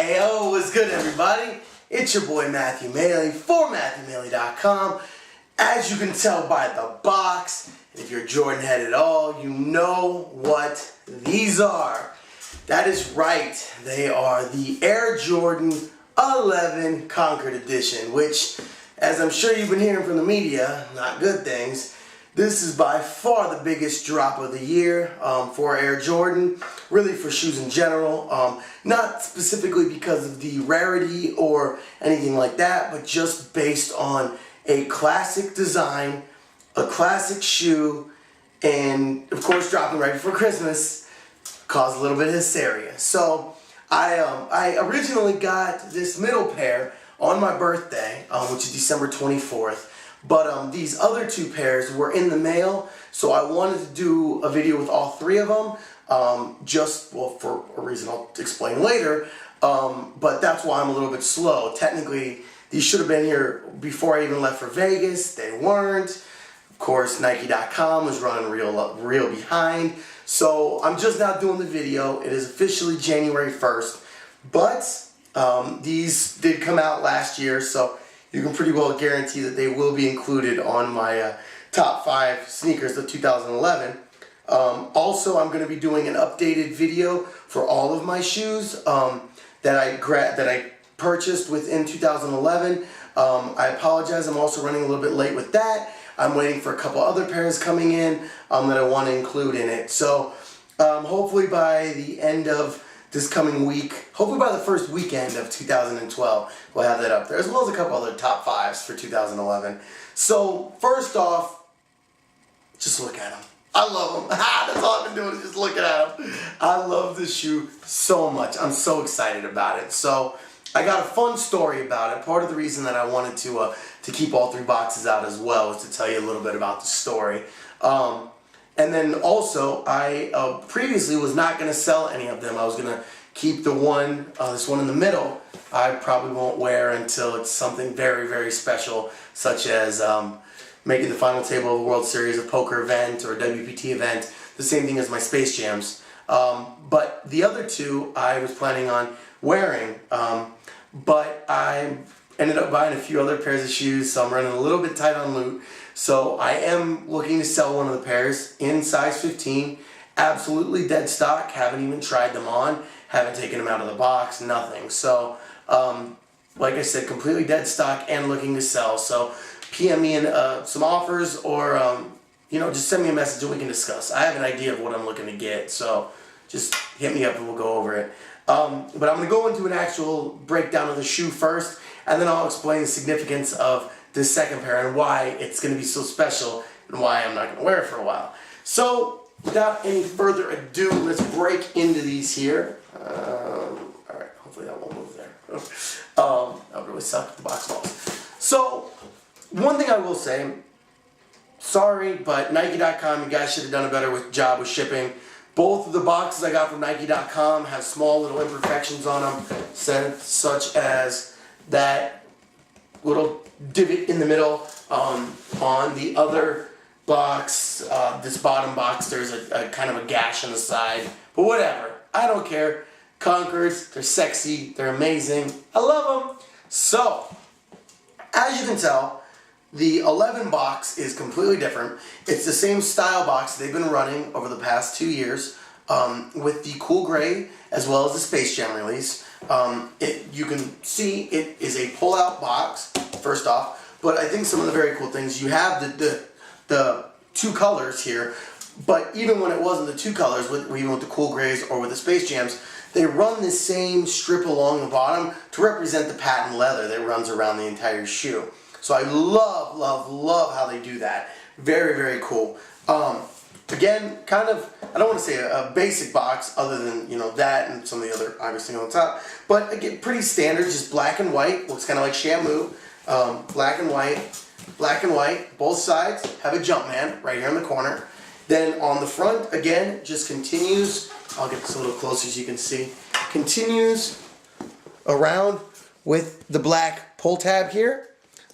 Heyo, what's good everybody? It's your boy Matthew Maley for MatthewMaley.com. As you can tell by the box, and if you're Jordan head at all, you know what these are. That is right, they are the Air Jordan 11 Concord edition, which, as I'm sure you've been hearing from the media, not good things. This is by far the biggest drop of the year for Air Jordan, really for shoes in general. Not specifically because of the rarity or anything like that, but just based on a classic design, a classic shoe, and of course dropping right before Christmas caused a little bit of hysteria. So I originally got this middle pair on my birthday, which is December 24th. But these other two pairs were in the mail, so I wanted to do a video with all three of them, for a reason I'll explain later, but that's why I'm a little bit slow. Technically, these should have been here before I even left for Vegas. They weren't. Of course, Nike.com was running real behind, so I'm just now doing the video. It is officially January 1st, but these did come out last year, so you can pretty well guarantee that they will be included on my top 5 sneakers of 2011. Also, I'm going to be doing an updated video for all of my shoes that I purchased within 2011. I apologize, I'm also running a little bit late with that. I'm waiting for a couple other pairs coming in that I want to include in it. So hopefully by the end of this coming week, hopefully by the first weekend of 2012, we'll have that up there, as well as a couple other top 5s for 2011. So, first off, just look at them. I love them. That's all I've been doing is just looking at them. I love this shoe so much. I'm so excited about it. So, I got a fun story about it. Part of the reason that I wanted to keep all 3 boxes out as well is to tell you a little bit about the story. And then also, I previously was not going to sell any of them. I was going to keep the one, this one in the middle, I probably won't wear until it's something very, very special, such as making the final table of a World Series, a poker event, or a WPT event, the same thing as my Space Jams. But the other 2 I was planning on wearing, but I ended up buying a few other pairs of shoes, so I'm running a little bit tight on loot. So I am looking to sell one of the pairs in size 15, absolutely dead stock, haven't even tried them on, haven't taken them out of the box, nothing. So, like I said, completely dead stock and looking to sell. So PM me in some offers, or, just send me a message and we can discuss. I have an idea of what I'm looking to get, so just hit me up and we'll go over it. But I'm going to go into an actual breakdown of the shoe first, and then I'll explain the significance of this second pair and why it's going to be so special and why I'm not going to wear it for a while. So, without any further ado, let's break into these here. Alright, hopefully that won't move there. That would really suck if the box falls. So, one thing I will say, sorry, but Nike.com, you guys should have done a better job with shipping. Both of the boxes I got from Nike.com have small little imperfections on them, such as that little divot in the middle. On the other box, this bottom box, there's a kind of a gash on the side. But whatever, I don't care. Concords, they're sexy, they're amazing. I love them. So, as you can tell, the 11 box is completely different. It's the same style box they've been running over the past 2 years, with the cool gray as well as the Space Jam release. You can see it is a pull-out box, first off, but I think some of the very cool things, you have the 2 colors here, but even when it wasn't the 2 colors, even with the cool grays or with the Space Jams, they run the same strip along the bottom to represent the patent leather that runs around the entire shoe. So I love, love, love how they do that. Very, very cool. Again, kind of, I don't want to say a basic box other than, that and some of the other obvious things on top. But again, pretty standard, just black and white. Looks kind of like Shamu. Black and white, both sides. Have a Jumpman right here in the corner. Then on the front, again, just continues. I'll get this a little closer so you can see. Continues around with the black pull tab here.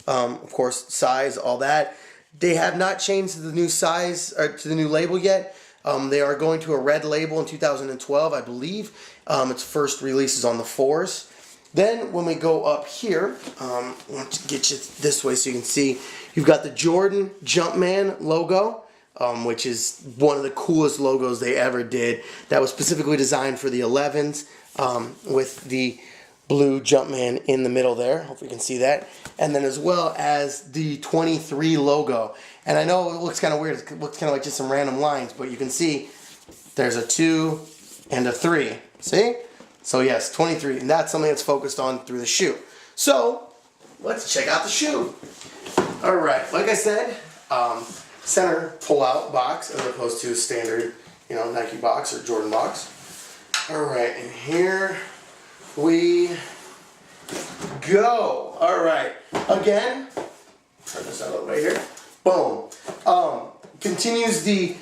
Of course, size, all that. They have not changed to the new size, or to the new label yet. They are going to a red label in 2012, I believe. Its first release is on the 4s. Then when we go up here, I want to get you this way so you can see, you've got the Jordan Jumpman logo, which is one of the coolest logos they ever did. That was specifically designed for the 11s, with the blue Jumpman in the middle there. Hope you can see that. And then as well as the 23 logo. And I know it looks kind of weird. It looks kind of like just some random lines, but you can see there's a 2 and a 3. See? So yes, 23, and that's something that's focused on through the shoe. So, let's check out the shoe. Alright, like I said, center pull-out box as opposed to a standard, Nike box or Jordan box. Alright, and here we go. Alright, again, turn this out of the way here. Boom. Continues the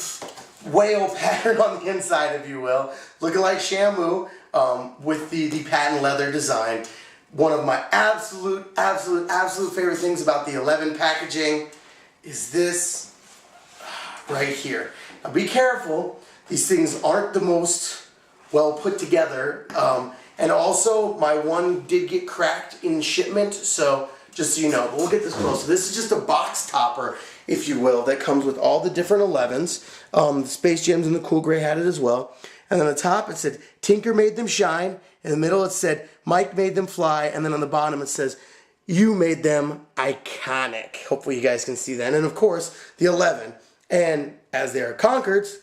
whale pattern on the inside, if you will, looking like Shamu, with the patent leather design. One of my absolute favorite things about the 11 packaging is this right here. Now be careful, these things aren't the most well put together, and also my one did get cracked in shipment, so just so you know, but we'll get this close. So this is just a box topper, if you will, that comes with all the different 11s. The Space Jams and the Cool Gray had it as well. And then on the top it said, Tinker made them shine. In the middle it said, Mike made them fly. And then on the bottom it says, you made them iconic. Hopefully you guys can see that. And of course, the 11. And as they are Concords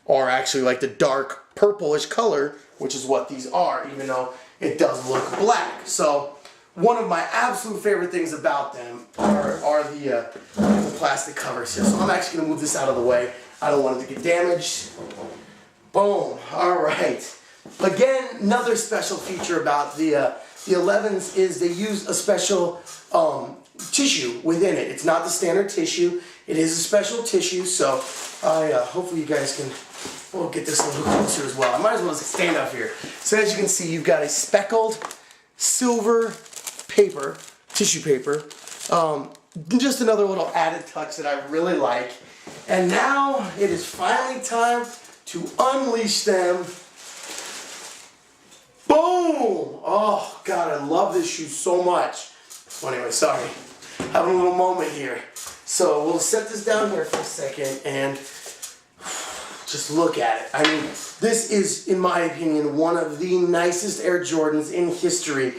are actually like the dark purplish color, which is what these are, even though it does look black. So one of my absolute favorite things about them are the plastic covers here. So I'm actually going to move this out of the way. I don't want it to get damaged. Boom. Alright. Again, another special feature about the 11s is they use a special tissue within it. It's not the standard tissue. It is a special tissue, so hopefully you guys can get this a little closer as well. I might as well just stand up here. So as you can see, you've got a speckled silver paper, tissue paper. Just another little added touch that I really like. And now it is finally time to unleash them. Boom! Oh, God, I love this shoe so much. Well, anyway, sorry. Having a little moment here. So we'll set this down here for a second and just look at it. I mean, this is, in my opinion, one of the nicest Air Jordans in history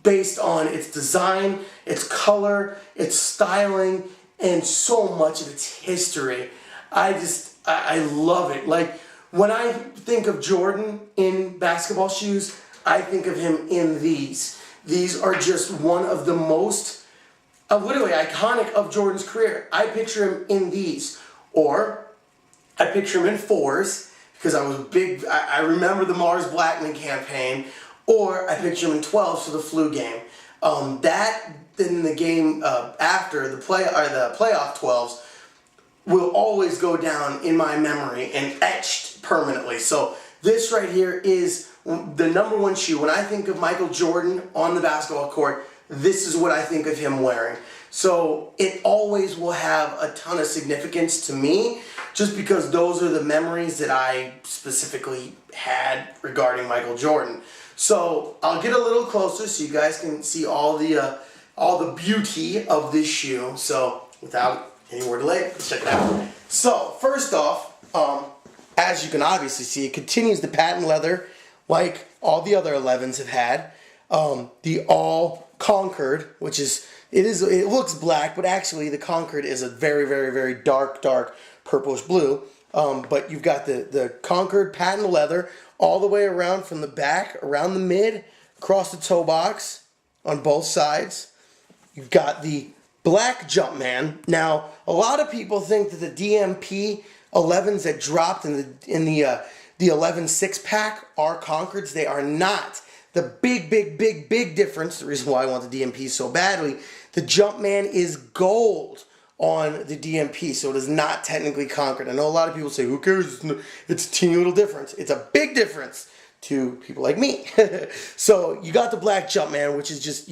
based on its design, its color, its styling, and so much of its history. I love it. Like, when I think of Jordan in basketball shoes, I think of him in these. These are just one of the most, literally iconic of Jordan's career. I picture him in these. Or, I picture him in 4s, because I was big, I remember the Mars Blackman campaign. Or, I picture him in 12s for the flu game. That, in the game after, the playoff 12s, will always go down in my memory and etched permanently. So this right here is the #1 shoe. When I think of Michael Jordan on the basketball court, this is what I think of him wearing. So it always will have a ton of significance to me, just because those are the memories that I specifically had regarding Michael Jordan. So I'll get a little closer so you guys can see all the beauty of this shoe. So without any more delay, let's check it out. So, first off, as you can obviously see, it continues the patent leather like all the other 11s have had. The all Concord, which is, it looks black, but actually the Concord is a very dark purplish blue. But you've got the Concord patent leather all the way around from the back, around the mid, across the toe box on both sides. You've got the black Jumpman. Now, a lot of people think that the DMP 11s that dropped in the 11 6-pack are Concords. They are not. The big difference, the reason why I want the DMP so badly, the Jumpman is gold on the DMP, so it is not technically Concord. I know a lot of people say, who cares? It's a teeny little difference. It's a big difference to people like me. So you got the black Jumpman, which is just,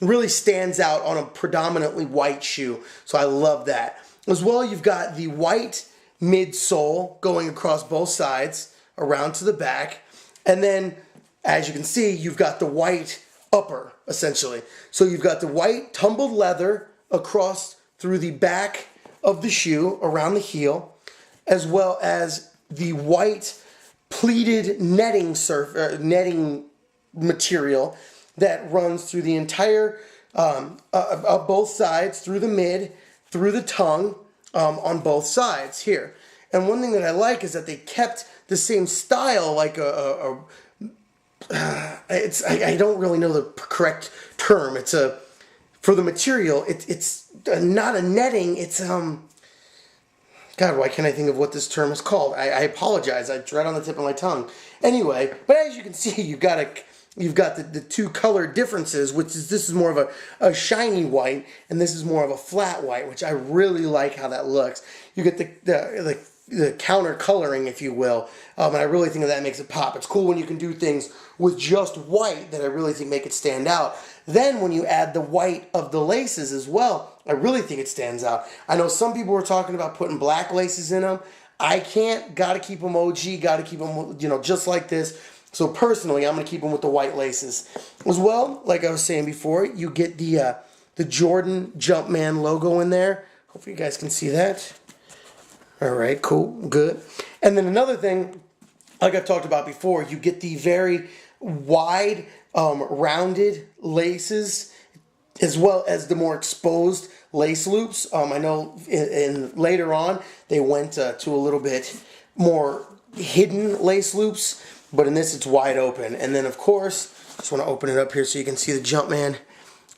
really stands out on a predominantly white shoe. So I love that. As well, you've got the white midsole going across both sides, around to the back. And then as you can see, you've got the white upper, essentially. So you've got the white tumbled leather across through the back of the shoe, around the heel, as well as the white pleated netting material that runs through the entire, of both sides, through the mid, through the tongue, on both sides here. And one thing that I like is that they kept the same style, like I don't really know the correct term. It's for the material. It's not a netting. It's God, why can't I think of what this term is called? I apologize. It's right on the tip of my tongue. Anyway, but as you can see, you've got the two color differences, which is this is more of a shiny white, and this is more of a flat white, which I really like how that looks. You get the counter coloring, if you will, and I really think that makes it pop. It's cool when you can do things with just white that I really think make it stand out. Then when you add the white of the laces as well, I really think it stands out. I know some people were talking about putting black laces in them. I can't. Got to keep them OG. Got to keep them, just like this. So personally, I'm going to keep them with the white laces. As well, like I was saying before, you get the Jordan Jumpman logo in there. Hopefully you guys can see that. All right, cool, good. And then another thing, like I've talked about before, you get the very wide, rounded laces, as well as the more exposed lace loops. I know later on they went to a little bit more hidden lace loops, but in this it's wide open. And then of course, just want to open it up here so you can see the Jumpman.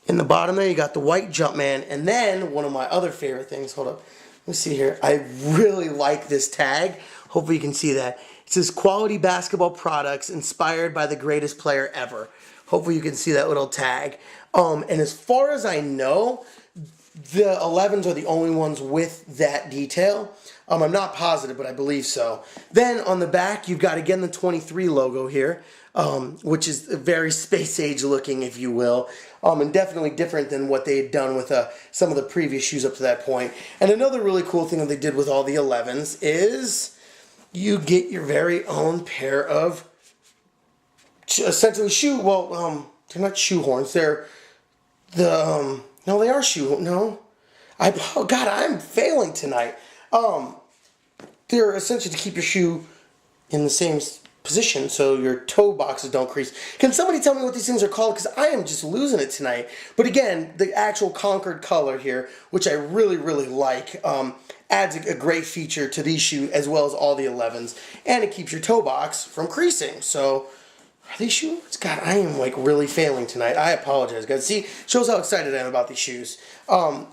In the bottom there, you got the white Jumpman, and then one of my other favorite things. Hold up. Let me see here. I really like this tag. Hopefully you can see that. It says quality basketball products inspired by the greatest player ever. Hopefully you can see that little tag. And as far as I know, the 11s are the only ones with that detail. I'm not positive, but I believe so. Then on the back, you've got again the 23 logo here, which is very space age looking, if you will. And definitely different than what they had done with some of the previous shoes up to that point. And another really cool thing that they did with all the 11s is you get your very own pair of essentially they're not shoe horns. They're no, they are shoe. No, oh God, I'm failing tonight. They're essentially to keep your shoe in the same position so your toe boxes don't crease. Can somebody tell me what these things are called? Because I am just losing it tonight. But again, the actual Concord color here, which I really, really like, adds a great feature to these shoes as well as all the 11s. And it keeps your toe box from creasing. So, are these shoes? God, I am like really failing tonight. I apologize, guys. See, shows how excited I am about these shoes.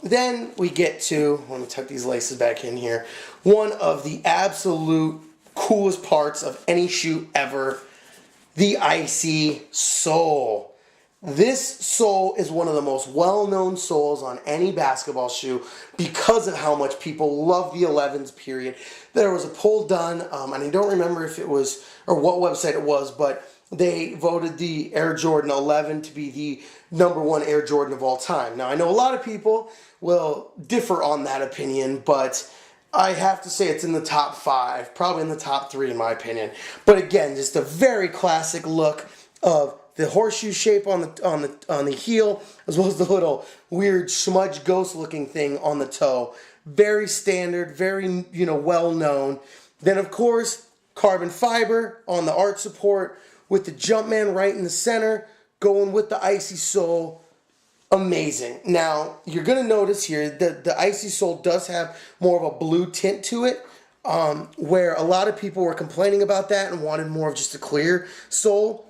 Then we get to, let me tuck these laces back in here, one of the absolute coolest parts of any shoe ever, the icy sole. This sole is one of the most well-known soles on any basketball shoe because of how much people love the 11s, period. There was a poll done, and I don't remember if it was, or what website it was, but they voted the Air Jordan 11 to be the #1 Air Jordan of all time. Now, I know a lot of people will differ on that opinion, but I have to say it's in the top 5, probably in the top 3 in my opinion. But again, just a very classic look of the horseshoe shape on the heel, as well as the little weird smudge ghost looking thing on the toe. Very standard, very well known. Then of course, carbon fiber on the arch support with the Jumpman right in the center, going with the icy sole. Amazing. Now, you're going to notice here that the icy sole does have more of a blue tint to it, where a lot of people were complaining about that and wanted more of just a clear sole.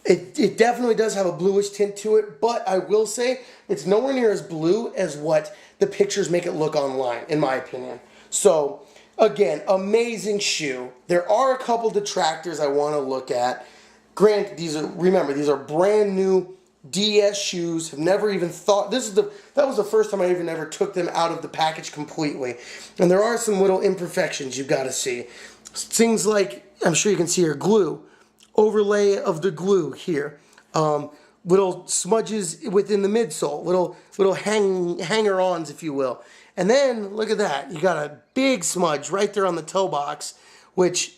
It definitely does have a bluish tint to it, but I will say it's nowhere near as blue as what the pictures make it look online, in my opinion. So, again, amazing shoe. There are a couple detractors I want to look at. Granted, these are brand new DS shoes. Have never even thought that was the first time I even ever took them out of the package completely. And there are some little imperfections you've got to see. Things like, I'm sure you can see here, glue, overlay of the glue here, little smudges within the midsole, little hanger-ons, if you will. And then look at that, you got a big smudge right there on the toe box, which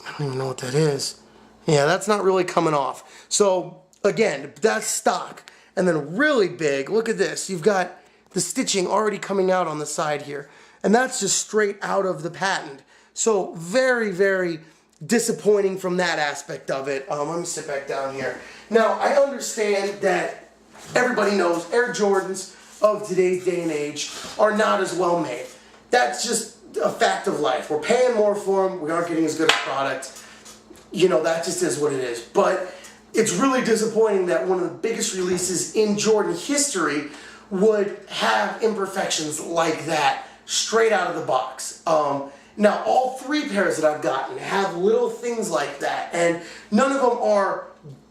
I don't even know what that is. Yeah, that's not really coming off. So again, that's stock. And then really big, look at this. You've got the stitching already coming out on the side here. And that's just straight out of the patent. So very, very disappointing from that aspect of it. Let me sit back down here. Now, I understand that everybody knows Air Jordans of today's day and age are not as well made. That's just a fact of life. We're paying more for them. We aren't getting as good a product. You know, that just is what it is. But it's really disappointing that one of the biggest releases in Jordan history would have imperfections like that straight out of the box. Now, all three pairs that I've gotten have little things like that, and none of them are,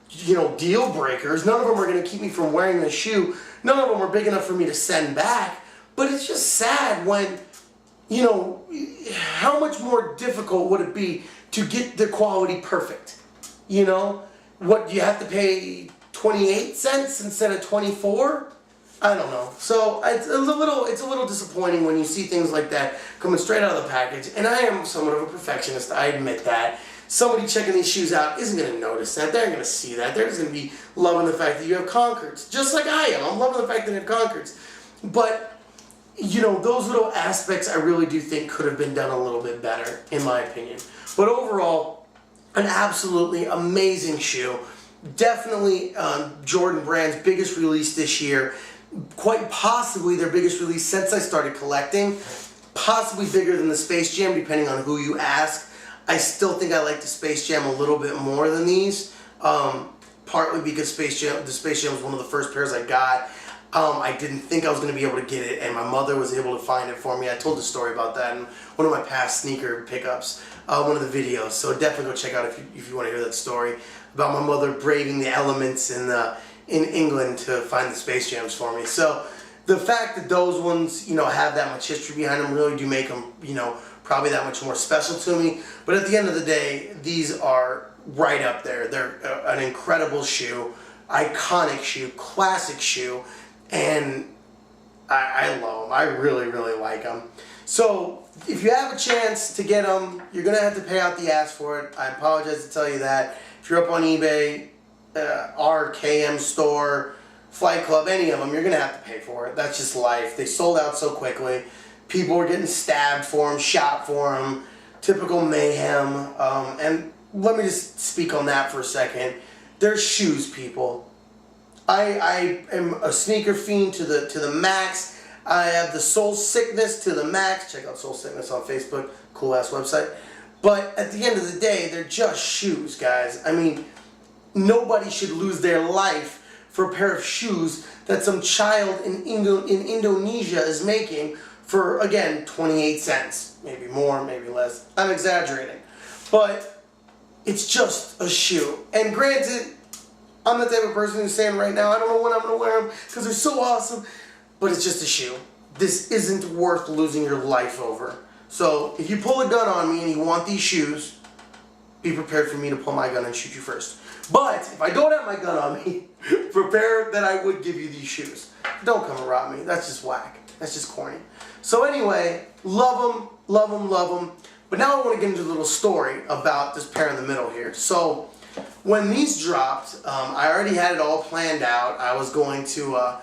you know, deal breakers. None of them are going to keep me from wearing the shoe. None of them are big enough for me to send back. But it's just sad when, you know, how much more difficult would it be to get the quality perfect? You know, what, you have to pay 28 cents instead of 24? I don't know. So it's a little disappointing when you see things like that coming straight out of the package. And I am somewhat of a perfectionist, I admit that. Somebody checking these shoes out isn't going to notice that. They're going to see that. They're just going to be loving the fact that you have Concords. Just like I am. I'm loving the fact that you have Concords. But, you know, those little aspects I really do think could have been done a little bit better, in my opinion. But overall, an absolutely amazing shoe. Definitely Jordan Brand's biggest release this year. Quite possibly their biggest release since I started collecting. Possibly bigger than the Space Jam, depending on who you ask. I still think I like the Space Jam a little bit more than these. Partly because the Space Jam was one of the first pairs I got. I didn't think I was going to be able to get it, and my mother was able to find it for me. I told the story about that in one of my past sneaker pickups, one of the videos. So definitely go check out if you want to hear that story about my mother braving the elements in England to find the Space Jams for me. So the fact that those ones, you know, have that much history behind them really do make them, you know, probably that much more special to me. But at the end of the day, these are right up there. They're an incredible shoe, iconic shoe, classic shoe, and I love them. I really, really like them. So if you have a chance to get them, you're going to have to pay out the ass for it. I apologize to tell you that. If you're up on eBay, RKM store, Flight Club, any of them, you're going to have to pay for it. That's just life. They sold out so quickly. People were getting stabbed for them, shot for them, typical mayhem. And let me just speak on that for a second. They're shoes, people. I am a sneaker fiend to the max. I have the Soul Sickness to the max. Check out Soul Sickness on Facebook. Cool ass website. But at the end of the day, they're just shoes, guys. I mean, nobody should lose their life for a pair of shoes that some child in Indonesia is making for, again, 28 cents. Maybe more, maybe less. I'm exaggerating. But it's just a shoe. And granted, I'm the type of person who's saying right now, I don't know when I'm going to wear them because they're so awesome. But it's just a shoe. This isn't worth losing your life over. So if you pull a gun on me and you want these shoes, be prepared for me to pull my gun and shoot you first. But if I don't have my gun on me, prepare that I would give you these shoes. Don't come and rob me. That's just whack. That's just corny. So anyway, love them, love them, love them. But now I want to get into a little story about this pair in the middle here. So when these dropped, I already had it all planned out. I was going to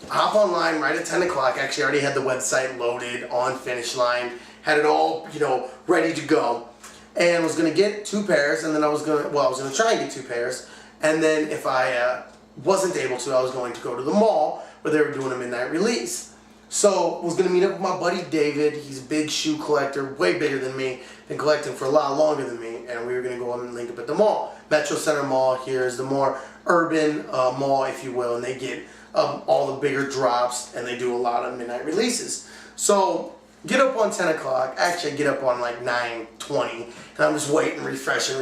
hop online right at 10 o'clock. Actually, I already had the website loaded on Finish Line. Had it all, you know, ready to go. And was going to get 2 pairs, and then I was going to try and get 2 pairs. And then if I wasn't able to, I was going to go to the mall where they were doing a midnight release. So was going to meet up with my buddy David. He's a big shoe collector, way bigger than me. Been collecting for a lot longer than me. And we were going to go and link up at the mall. Metro Center Mall here is the more urban mall, if you will. And they get all the bigger drops, and they do a lot of midnight releases. So get up on 10 o'clock. Actually, I get up on like 9:20. And I'm just waiting, refreshing,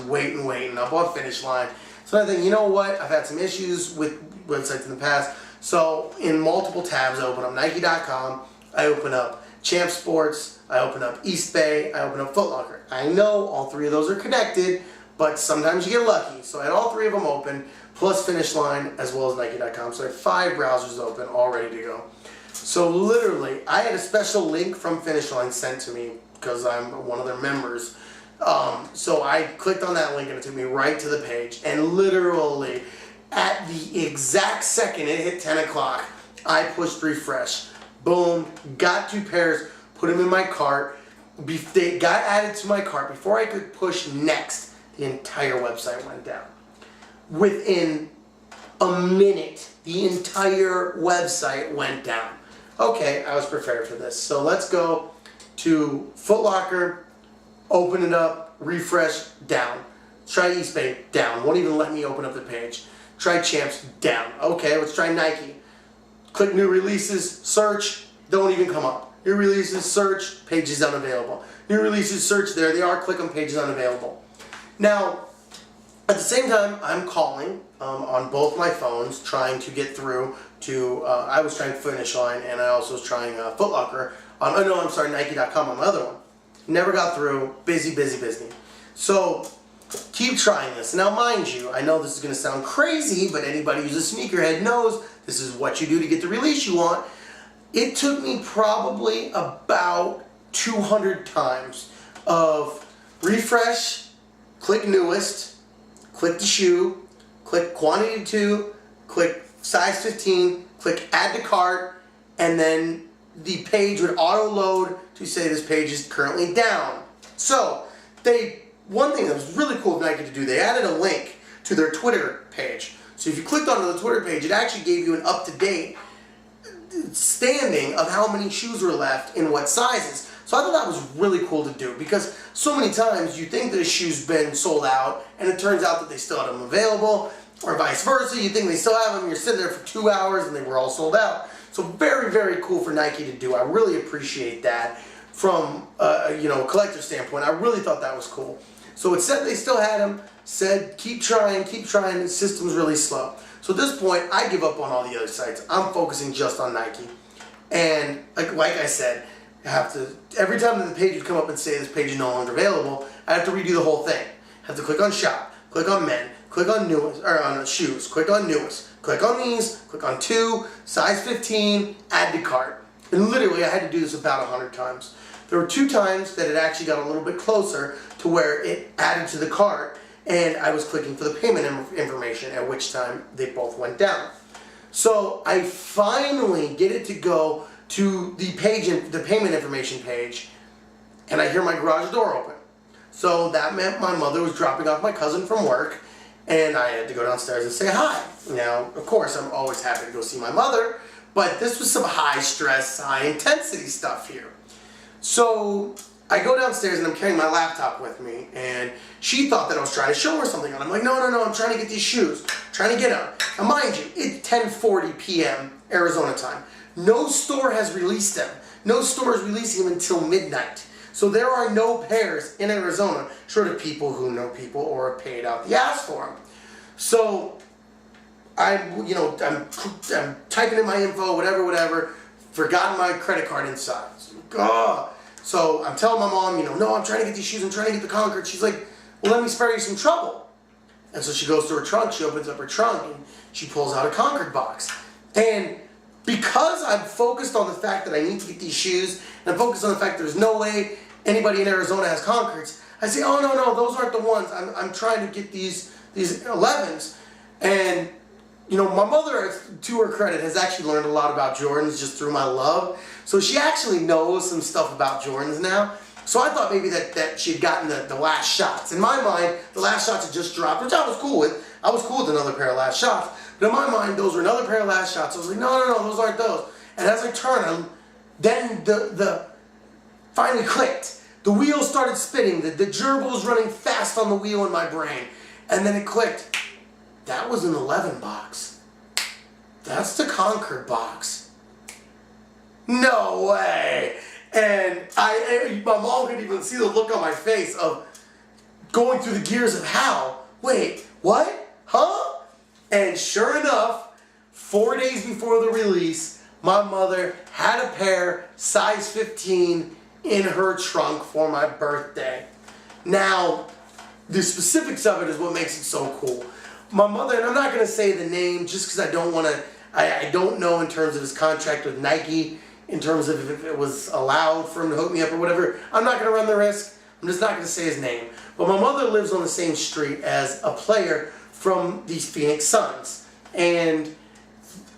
waiting up on Finish Line. So I think, you know what? I've had some issues with websites in the past. So in multiple tabs, I open up Nike.com, I open up Champ Sports, I open up East Bay, I open up Foot Locker. I know all 3 of those are connected, but sometimes you get lucky. So I had all 3 of them open, plus Finish Line, as well as Nike.com. So I had 5 browsers open, all ready to go. So literally, I had a special link from Finish Line sent to me because I'm one of their members. So I clicked on that link and it took me right to the page, and literally at the exact second it hit 10 o'clock, I pushed refresh. Boom, got 2 pairs, put them in my cart. They got added to my cart. Before I could push next, the entire website went down. Within a minute, the entire website went down. Okay, I was prepared for this. So let's go to Foot Locker, open it up, refresh, down. Try Eastbay, down. Won't even let me open up the page. Try Champs, down. Okay, let's try Nike. Click new releases, search, don't even come up. New releases, search, page is unavailable. New releases, search, there they are, click on page is unavailable. Now, at the same time, I'm calling on both my phones, trying to get through to, I was trying Finish Line, and I also was trying Foot Locker. Nike.com on my other one. Never got through, busy. So, keep trying this. Now, mind you, I know this is going to sound crazy, but anybody who's a sneakerhead knows this is what you do to get the release you want. It took me probably about 200 times of refresh, click newest, click the shoe, click quantity 2, click size 15, click add to cart, and then the page would auto load to say this page is currently down. So, one thing that was really cool of Nike to do, they added a link to their Twitter page. So if you clicked onto the Twitter page, it actually gave you an up-to-date standing of how many shoes were left in what sizes. So I thought that was really cool to do, because so many times you think that a shoe's been sold out and it turns out that they still have them available, or vice versa. You think they still have them, you're sitting there for 2 hours and they were all sold out. So very cool for Nike to do. I really appreciate that from a collector standpoint. I really thought that was cool. So it said they still had them, said keep trying, the system's really slow. So at this point, I give up on all the other sites. I'm focusing just on Nike. And like I said, I have to, every time that the page would come up and say this page is no longer available, I have to redo the whole thing. I have to click on shop, click on men, click on newest, or on shoes, click on newest, click on these, click on 2, size 15, add to cart. And literally I had to do this about 100 times. There were 2 times that it actually got a little bit closer to where it added to the cart, and I was clicking for the payment information, at which time they both went down. So I finally get it to go to the page, the payment information page, and I hear my garage door open. So that meant my mother was dropping off my cousin from work, and I had to go downstairs and say hi. Now, of course, I'm always happy to go see my mother, but this was some high stress, high intensity stuff here. So I go downstairs and I'm carrying my laptop with me, and she thought that I was trying to show her something. And I'm like, no, I'm trying to get these shoes, trying to get them. Now mind you, it's 10:40 p.m. Arizona time. No store has released them. No store is releasing them until midnight. So there are no pairs in Arizona, short of people who know people or have paid out the ass for them. So I'm typing in my info, whatever, forgotten my credit card inside. So I'm telling my mom, no, I'm trying to get these shoes, I'm trying to get the Concord. She's like, well, let me spare you some trouble. And so she goes to her trunk, she opens up her trunk, and she pulls out a Concord box. And because I'm focused on the fact that I need to get these shoes, and I'm focused on the fact there's no way anybody in Arizona has Concords, I say, oh, no, those aren't the ones. I'm trying to get these 11s. And my mother, to her credit, has actually learned a lot about Jordans just through my love. So she actually knows some stuff about Jordans now. So I thought maybe that she had gotten the last shots. In my mind, the last shots had just dropped, which I was cool with. I was cool with another pair of last shots. But in my mind, those were another pair of last shots. I was like, no, those aren't those. And as I turned them, then the finally clicked. The wheel started spinning. The gerbil was running fast on the wheel in my brain. And then it clicked. That was an 11 box. That's the Concord box. No way. And my mom could even see the look on my face of going through the gears of how? Wait, what? Huh? And sure enough, 4 days before the release, my mother had a pair, size 15, in her trunk for my birthday. Now, the specifics of it is what makes it so cool. My mother, and I'm not going to say the name just because I don't want to, I don't know in terms of his contract with Nike, in terms of if it was allowed for him to hook me up or whatever. I'm not going to run the risk. I'm just not going to say his name. But my mother lives on the same street as a player from these Phoenix Suns. And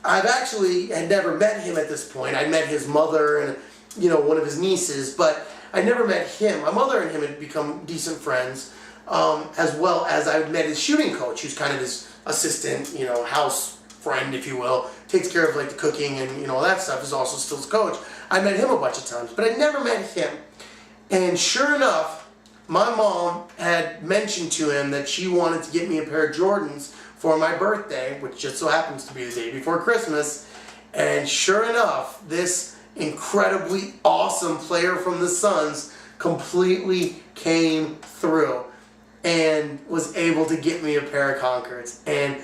I've actually had never met him at this point. I met his mother and, you know, one of his nieces, but I never met him. My mother and him had become decent friends, as well as I met his shooting coach, who's kind of his assistant, you know, house friend, if you will, takes care of like the cooking and, you know, all that stuff, is also still his coach. I met him a bunch of times, but I never met him. And sure enough, my mom had mentioned to him that she wanted to get me a pair of Jordans for my birthday, which just so happens to be the day before Christmas. And sure enough, this incredibly awesome player from the Suns completely came through and was able to get me a pair of Concords. And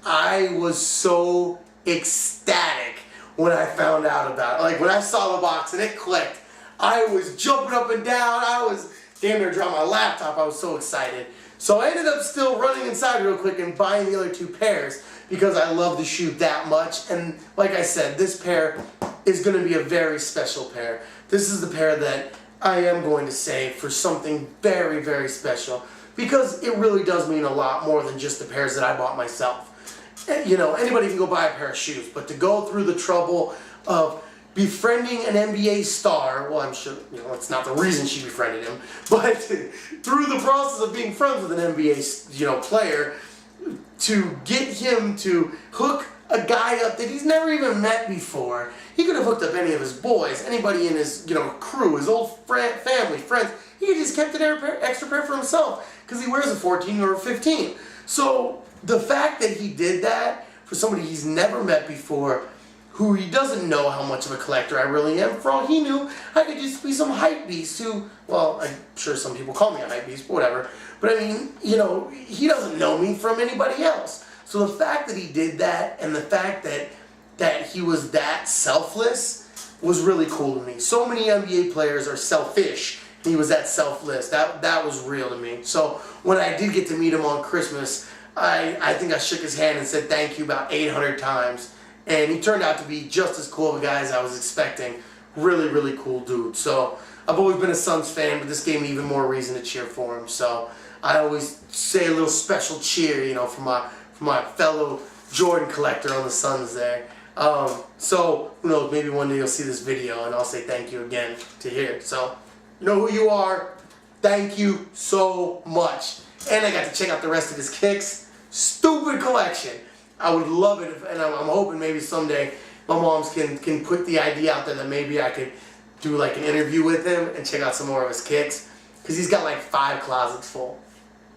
I was so ecstatic when I found out about it. Like, when I saw the box and it clicked, I was jumping up and down. I was damn near dropping my laptop. I was so excited. So I ended up still running inside real quick and buying the other two pairs because I love the shoe that much. And like I said, this pair is going to be a very special pair. This is the pair that I am going to save for something very, very special, because it really does mean a lot more than just the pairs that I bought myself. You know, anybody can go buy a pair of shoes, but to go through the trouble of befriending an NBA star, well, I'm sure, you know, it's not the reason she befriended him, but through the process of being friends with an NBA, you know, player, to get him to hook a guy up that he's never even met before. He could have hooked up any of his boys, anybody in his, you know, crew, his old family, friends. He just kept an extra pair for himself because he wears a 14 or a 15. So the fact that he did that for somebody he's never met before, who he doesn't know how much of a collector I really am, for all he knew, I could just be some hype beast who, well, I'm sure some people call me a hype beast, but whatever. But I mean, you know, he doesn't know me from anybody else. So the fact that he did that, and the fact that he was that selfless, was really cool to me. So many NBA players are selfish, and he was that selfless. That was real to me. So when I did get to meet him on Christmas, I think I shook his hand and said thank you about 800 times. And he turned out to be just as cool of a guy as I was expecting. Really, really cool dude. So I've always been a Suns fan, but this gave me even more reason to cheer for him. So I always say a little special cheer, you know, for my fellow Jordan collector on the Suns there. So who knows, maybe one day you'll see this video and I'll say thank you again to here. So you know who you are. Thank you so much. And I got to check out the rest of his kicks. Stupid collection. I would love it, and I'm hoping maybe someday my moms can put the idea out there that maybe I could do like an interview with him and check out some more of his kicks, because he's got like 5 closets full.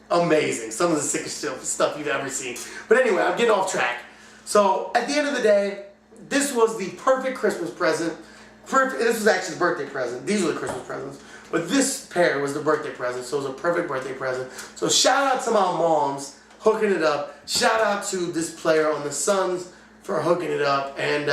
Amazing. Some of the sickest stuff you've ever seen. But anyway, I'm getting off track. So at the end of the day, this was the perfect Christmas present. This was actually the birthday present. These were the Christmas presents. But this pair was the birthday present, so it was a perfect birthday present. So shout out to my moms hooking it up. Shout out to this player on the Suns for hooking it up. And,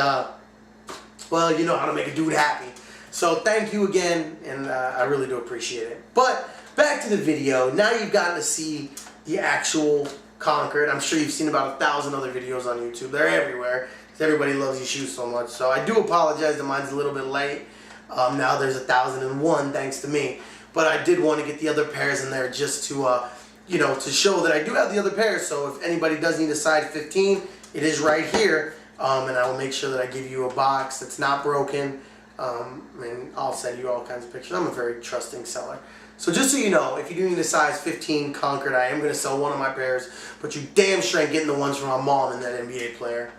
well, you know how to make a dude happy. So thank you again, and I really do appreciate it. But back to the video. Now you've gotten to see the actual Concord. I'm sure you've seen about 1,000 other videos on YouTube. They're everywhere, because everybody loves these shoes so much. So I do apologize that mine's a little bit late. Now there's 1,001 thanks to me. But I did want to get the other pairs in there just to, you know, to show that I do have the other pairs. So if anybody does need a size 15, it is right here. And I will make sure that I give you a box that's not broken. And I'll send you all kinds of pictures. I'm a very trusting seller. So just so you know, if you do need a size 15 Concord, I am going to sell one of my pairs. But you damn sure ain't getting the ones from my mom and that NBA player.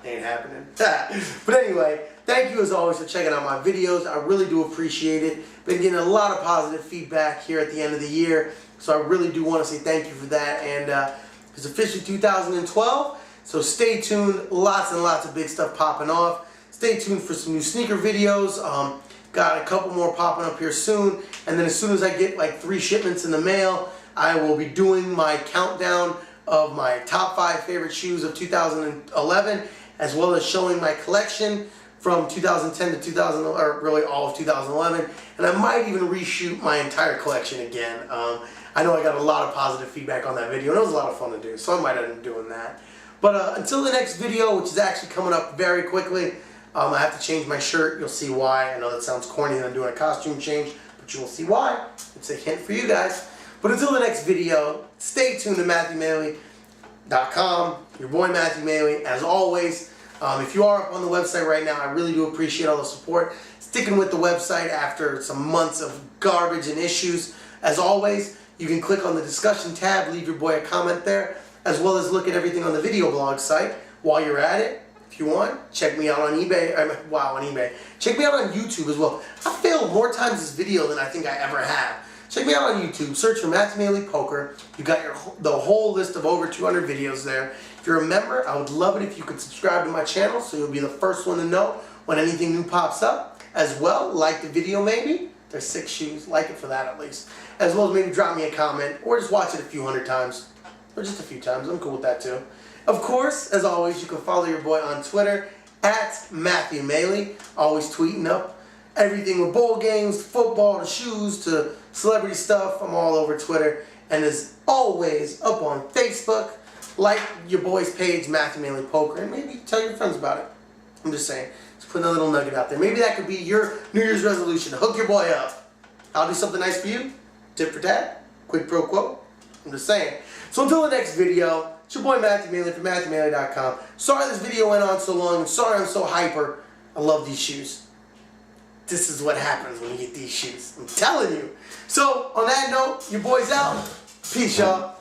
Ain't happening. But anyway, thank you as always for checking out my videos. I really do appreciate it. Been getting a lot of positive feedback here at the end of the year. So I really do want to say thank you for that. And it's officially 2012. So stay tuned. Lots and lots of big stuff popping off. Stay tuned for some new sneaker videos. Got a couple more popping up here soon. And then as soon as I get like 3 shipments in the mail, I will be doing my countdown of my top 5 favorite shoes of 2011, as well as showing my collection from 2010 to 2000, or really all of 2011. And I might even reshoot my entire collection again. I know I got a lot of positive feedback on that video, and it was a lot of fun to do, so I might end up doing that. But until the next video, which is actually coming up very quickly, I have to change my shirt. You'll see why. I know that sounds corny that I'm doing a costume change, but you will see why. It's a hint for you guys. But until the next video, stay tuned to MatthewMailey.com. Your boy Matthew Mailey, as always. If you are up on the website right now, I really do appreciate all the support. Sticking with the website after some months of garbage and issues. As always, you can click on the discussion tab, leave your boy a comment there, as well as look at everything on the video blog site. While you're at it, if you want, check me out on eBay. On eBay. Check me out on YouTube as well. I failed more times this video than I think I ever have. Check me out on YouTube. Search for Matthew Mailey Poker. You got the whole list of over 200 videos there. If you're a member, I would love it if you could subscribe to my channel so you'll be the first one to know when anything new pops up. As well, like the video maybe. There's 6 shoes. Like it for that at least. As well as maybe drop me a comment or just watch it a few hundred times. Or just a few times. I'm cool with that too. Of course, as always, you can follow your boy on Twitter at Matthew Mailey. Always tweeting up everything with bowl games, football, to shoes, to celebrity stuff. I'm all over Twitter. And as always, up on Facebook, like your boy's page, Matthew Mailey Poker, and maybe tell your friends about it. I'm just saying. Just putting a little nugget out there. Maybe that could be your New Year's resolution to hook your boy up. I'll do something nice for you. Tip for tat. Quid pro quo. I'm just saying. So until the next video, it's your boy Matthew Mailey from MatthewMailey.com. Sorry this video went on so long, and sorry I'm so hyper. I love these shoes. This is what happens when you get these shoes. I'm telling you. So, on that note, your boy's out. Peace, y'all.